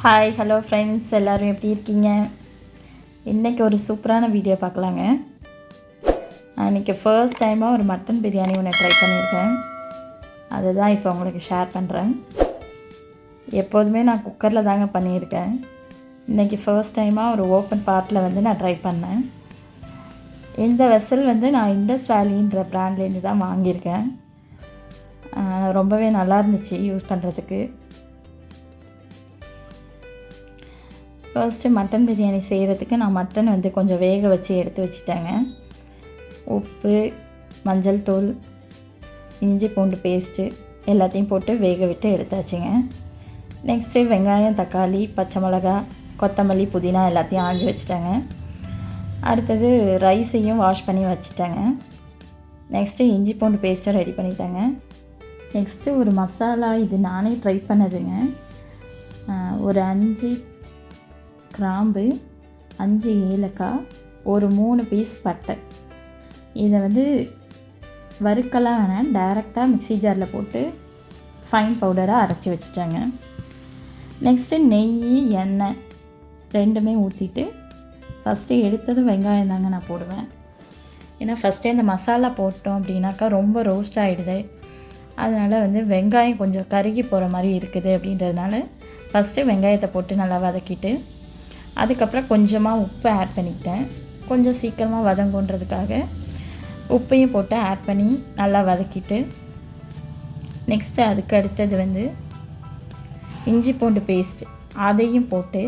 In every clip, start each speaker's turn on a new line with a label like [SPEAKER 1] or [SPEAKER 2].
[SPEAKER 1] Hi hello friends, எல்லோரும் எப்படி இருக்கீங்க? இன்றைக்கி ஒரு சூப்பரான வீடியோ பார்க்கலாங்க. இன்றைக்கி ஃபர்ஸ்ட் டைமாக ஒரு மட்டன் பிரியாணி ஒன்று ட்ரை பண்ணியிருக்கேன். அதுதான் இப்போ உங்களுக்கு ஷேர் பண்ணுறேன். எப்போதுமே நான் குக்கரில் தாங்க பண்ணியிருக்கேன். இன்றைக்கி ஃபர்ஸ்ட் டைமாக ஒரு ஓப்பன் பாட்டில் நான் ட்ரை பண்ணேன். இந்த வெசல் நான் இண்டஸ் வேலின்ற ப்ராண்ட்லேருந்து தான் வாங்கியிருக்கேன். ரொம்பவே நல்லா இருந்துச்சு யூஸ் பண்ணுறதுக்கு. ஃபர்ஸ்ட்டு மட்டன் பிரியாணி செய்கிறதுக்கு நான் மட்டன் கொஞ்சம் வேக வச்சு எடுத்து வச்சுட்டேங்க. உப்பு, மஞ்சள் தூள், இஞ்சி பூண்டு பேஸ்ட்டு எல்லாத்தையும் போட்டு வேக விட்டு எடுத்தாச்சுங்க. நெக்ஸ்ட்டு வெங்காயம், தக்காளி, பச்சை மிளகா, கொத்தமல்லி, புதினா எல்லாத்தையும் ஆஞ்சி வச்சுட்டேங்க. அடுத்தது ரைஸையும் வாஷ் பண்ணி வச்சுட்டேங்க. நெக்ஸ்ட்டு இஞ்சி பூண்டு பேஸ்ட்டும் ரெடி பண்ணிட்டேங்க. நெக்ஸ்ட்டு ஒரு மசாலா, இது நானே ட்ரை பண்ணதுங்க. ஒரு 5 கிராம்பு, 5 ஏலக்காய், ஒரு 3 பீஸ் பட்டை. இதை வறுக்கலாம் வேணாம், டைரெக்டாக மிக்ஸி ஜாரில் போட்டு ஃபைன் பவுடராக அரைச்சி வச்சுட்டாங்க. நெக்ஸ்ட்டு நெய், எண்ணெய் ரெண்டுமே ஊற்றிட்டு ஃபஸ்ட்டு எடுத்ததும் வெங்காயம் தாங்க நான் போடுவேன். ஏன்னா ஃபஸ்ட்டே இந்த மசாலா போட்டோம் அப்படின்னாக்கா ரொம்ப ரோஸ்ட் ஆகிடுது. அதனால் வெங்காயம் கொஞ்சம் கருகி போகிற மாதிரி இருக்குது. அப்படின்றதுனால ஃபஸ்ட்டு வெங்காயத்தை போட்டு நல்லா வதக்கிட்டு அதுக்கப்புறம் கொஞ்சமாக உப்பு ஆட் பண்ணிக்கிட்டேன். கொஞ்சம் சீக்கிரமாக வதங்குன்றதுக்காக உப்பையும் போட்டு ஆட் பண்ணி நல்லா வதக்கிட்டு நெக்ஸ்ட்டு அதுக்கு அடுத்தது இஞ்சி பூண்டு பேஸ்ட் அதையும் போட்டு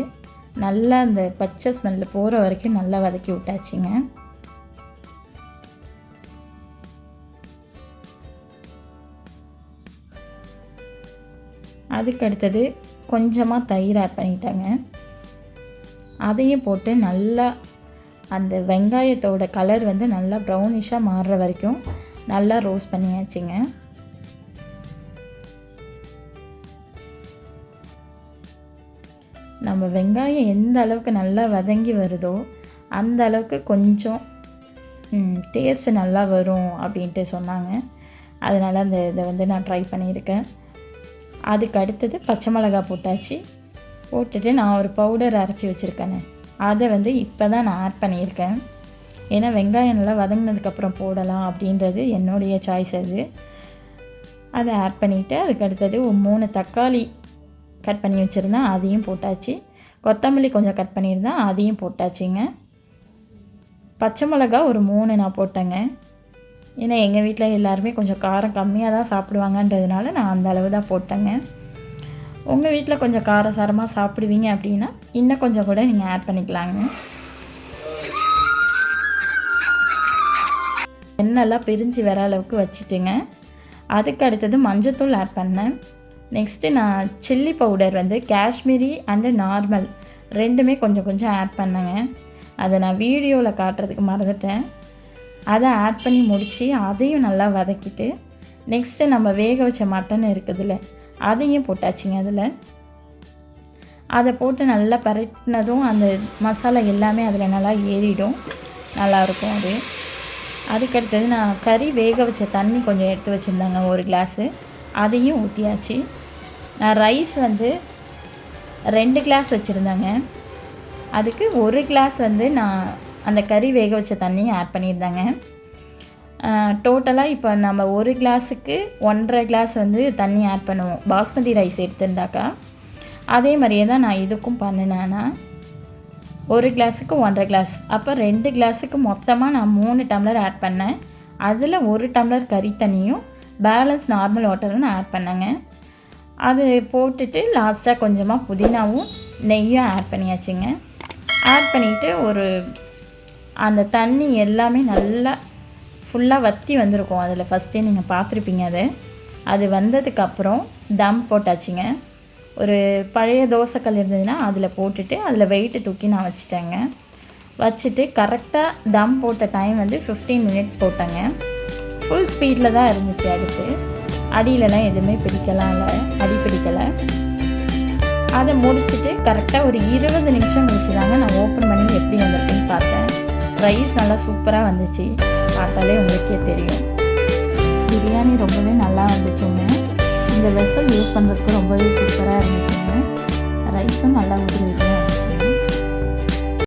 [SPEAKER 1] நல்லா அந்த பச்சை ஸ்மெல்லு போகிற வரைக்கும் நல்லா வதக்கி விட்டாச்சுங்க. அதுக்கு அடுத்தது கொஞ்சமாக தயிர் ஆட் பண்ணிட்டாங்க. அதையும் போட்டு நல்லா அந்த வெங்காயத்தோட கலர் நல்லா ப்ரௌனிஷாக மாறுற வரைக்கும் நல்லா ரோஸ்ட் பண்ணியாச்சுங்க. நம்ம வெங்காயம் எந்த அளவுக்கு நல்லா வதங்கி வருதோ அந்த அளவுக்கு கொஞ்சம் டேஸ்ட்டு நல்லா வரும் அப்படின்ட்டு சொன்னாங்க. அதனால் அந்த இதை நான் ட்ரை பண்ணியிருக்கேன். அதுக்கு அடுத்தது பச்சை மிளகாய் போட்டாச்சு. போட்டுட்டு நான் ஒரு பவுடர் அரைச்சி வச்சுருக்கேனே அதை இப்போ தான் நான் ஆட் பண்ணியிருக்கேன். ஏன்னா வெங்காயம் நல்லா வதங்கினதுக்கப்புறம் போடலாம் அப்படின்றது என்னுடைய சாய்ஸ். அதை ஆட் பண்ணிவிட்டு அதுக்கு அடுத்தது ஒரு 3 தக்காளி கட் பண்ணி வச்சுருந்தேன், அதையும் போட்டாச்சு. கொத்தமல்லி கொஞ்சம் கட் பண்ணியிருந்தேன், அதையும் போட்டாச்சுங்க. பச்சை மிளகா ஒரு 3 நான் போட்டேங்க. ஏன்னா எங்கள் வீட்டில் எல்லாருமே கொஞ்சம் காரம் கம்மியாக தான் சாப்பிடுவாங்கன்றதுனால நான் அந்த அளவு தான் போட்டேங்க. உங்கள் வீட்டில் கொஞ்சம் காரசாரமாக சாப்பிடுவீங்க அப்படின்னா இன்னும் கொஞ்சம் கூட நீங்கள் ஆட் பண்ணிக்கலாங்க. எண்ணெய்லாம் பிரிஞ்சு வர அளவுக்கு வச்சுட்டுங்க. அதுக்கு அடுத்தது மஞ்சத்தூள் ஆட் பண்ணேன். நெக்ஸ்ட்டு நான் chilli powder Kashmiri and normal ரெண்டுமே கொஞ்சம் கொஞ்சம் ஆட் பண்ணேங்க. அதை நான் வீடியோவில் காட்டுறதுக்கு மறந்துட்டேன். அதை ஆட் பண்ணி முடித்து அதையும் நல்லா வதக்கிட்டு நெக்ஸ்ட்டு நம்ம வேக வச்ச மட்டன் இருக்குதுல்ல அதையும் போட்டாச்சுங்க. அதை போட்டு நல்லா பரட்டினதும் அந்த மசாலா எல்லாமே அதில் நல்லா ஏறிடும், நல்லாயிருக்கும் அது. அதுக்கடுத்தது நான் கறி வேக வச்ச தண்ணி கொஞ்சம் எடுத்து வச்சுருந்தாங்க, 1 கிளாஸு, அதையும் ஊற்றியாச்சு. நான் ரைஸ் 2 கிளாஸ் வச்சுருந்தேங்க. அதுக்கு 1 கிளாஸ் நான் அந்த கறி வேக வச்ச தண்ணியை ஆட் பண்ணியிருந்தாங்க. டோட்டலாக இப்போ நம்ம 1 கிளாஸுக்கு 1.5 கிளாஸ் தண்ணி ஆட் பண்ணுவோம் பாஸ்மதி ரைஸ் எடுத்திருந்தாக்கா. அதே மாதிரியே தான் நான் இதுக்கும் பண்ணினேன்னா 1 கிளாஸுக்கு 1.5 கிளாஸ், அப்போ 2 கிளாஸுக்கு மொத்தமாக நான் 3 டம்ளர் ஆட் பண்ணேன். அதில் 1 டம்ளர் கறி தண்ணியும் பேலன்ஸ் நார்மல் வாட்டரும் நான் ஆட் பண்ணேங்க. அது போட்டுட்டு லாஸ்ட்டாக கொஞ்சமாக புதினாவும் நெய்யும் ஆட் பண்ணியாச்சுங்க. ஆட் பண்ணிவிட்டு அந்த தண்ணி எல்லாமே நல்லா ஃபுல்லாக வற்றி வந்திருக்கும். அதில் ஃபஸ்ட்டே நீங்கள் பார்த்துருப்பீங்க. அது வந்ததுக்கப்புறம் தம் போட்டாச்சுங்க. ஒரு பழைய தோசைக்கல் இருந்ததுன்னா அதில் போட்டுட்டு அதில் வெயிட்டு தூக்கி நான் வச்சுட்டேங்க. வச்சுட்டு கரெக்டாக தம் போட்ட டைம் 15 மினிட்ஸ் போட்டேங்க. ஃபுல் ஸ்பீடில் தான் இருந்துச்சு. அடுத்து அடியிலலாம் எதுவுமே அடி பிடிக்கலை. அதை முடிச்சுட்டு கரெக்டாக ஒரு 20 நிமிஷம் கழிச்சு தாங்க நான் ஓப்பன் பண்ணி எப்படி வந்திருக்குன்னு பார்த்தேன். ரைஸ் நல்லா சூப்பராக வந்துச்சு, பார்த்தாலே உங்களுக்கே தெரியும். பிரியாணி ரொம்பவே நல்லா வந்துச்சுங்க. இந்த வெசல் யூஸ் பண்ணுறதுக்கு ரொம்பவே சூப்பராக இருந்துச்சுங்க. ரைஸும் நல்லா ஊறிடுச்சு.